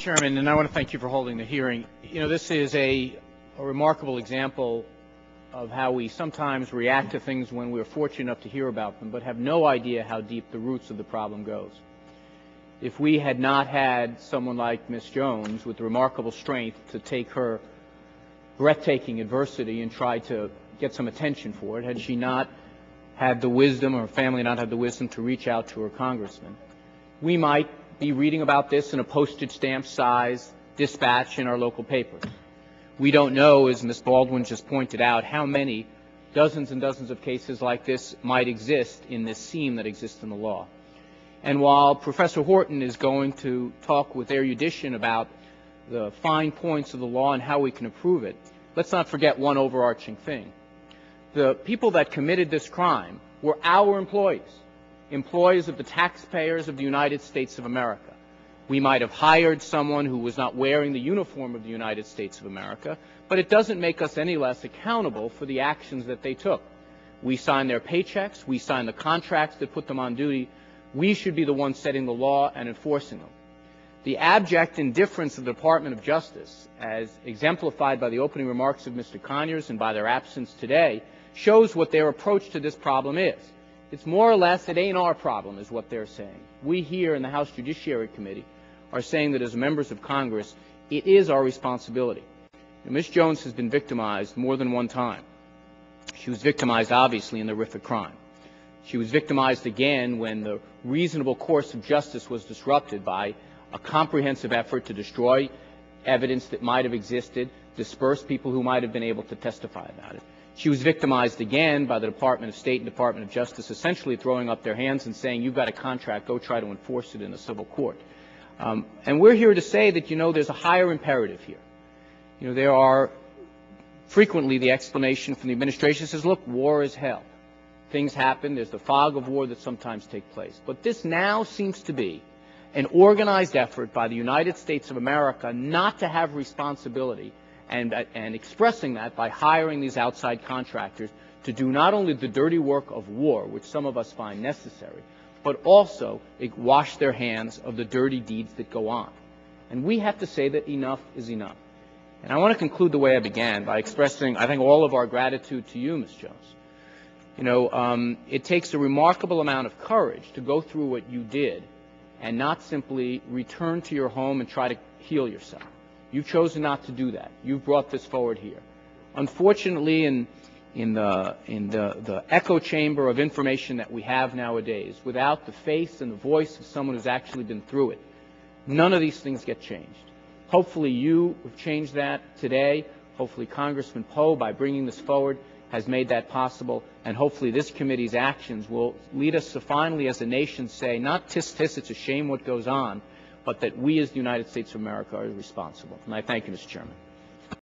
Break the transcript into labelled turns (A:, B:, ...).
A: Chairman, and I want to thank you for holding the hearing. You know, this is a remarkable example of how we sometimes react to things when we're fortunate enough to hear about them, but have no idea how deep the roots of the problem goes. If we had not had someone like Ms. Jones with remarkable strength to take her breathtaking adversity and try to get some attention for it, had she not had the wisdom, or her family not had the wisdom to reach out to her congressman, we might be reading about this in a postage stamp size dispatch in our local papers. We don't know, as Ms. Baldwin just pointed out, how many dozens and dozens of cases like this might exist in this seam that exists in the law. And while Professor Horton is going to talk with erudition about the fine points of the law and how we can improve it, let's not forget one overarching thing. The people that committed this crime were our employees of the taxpayers of the United States of America. We might have hired someone who was not wearing the uniform of the United States of America, but it doesn't make us any less accountable for the actions that they took. We signed their paychecks, we signed the contracts that put them on duty. We should be the ones setting the law and enforcing them. The abject indifference of the Department of Justice, as exemplified by the opening remarks of Mr. Conyers and by their absence today, shows what their approach to this problem is. It's more or less, it ain't our problem, is what they're saying. We here in the House Judiciary Committee are saying that as members of Congress, it is our responsibility. Now, Ms. Jones has been victimized more than one time. She was victimized, obviously, in the horrific crime. She was victimized again when the reasonable course of justice was disrupted by a comprehensive effort to destroy evidence that might have existed, disperse people who might have been able to testify about it. She was victimized again by the Department of State and Department of Justice essentially throwing up their hands and saying, you've got a contract, go try to enforce it in a civil court. And we're here to say that, there's a higher imperative here. There are frequently the explanation from the administration says, look, war is hell. Things happen. There's the fog of war that sometimes take place. But this now seems to be an organized effort by the United States of America not to have responsibility and expressing that by hiring these outside contractors to do not only the dirty work of war, which some of us find necessary, but also wash their hands of the dirty deeds that go on. And we have to say that enough is enough. And I want to conclude the way I began by expressing, I think, all of our gratitude to you, Ms. Jones. It takes a remarkable amount of courage to go through what you did and not simply return to your home and try to heal yourself. You've chosen not to do that. You've brought this forward here. Unfortunately, in the echo chamber of information that we have nowadays, without the face and the voice of someone who's actually been through it, none of these things get changed. Hopefully you have changed that today. Hopefully Congressman Poe, by bringing this forward, has made that possible. And hopefully this committee's actions will lead us to finally, as a nation, say, not tis, it's a shame what goes on, but that we as the United States of America are responsible. And I thank you, Mr. Chairman.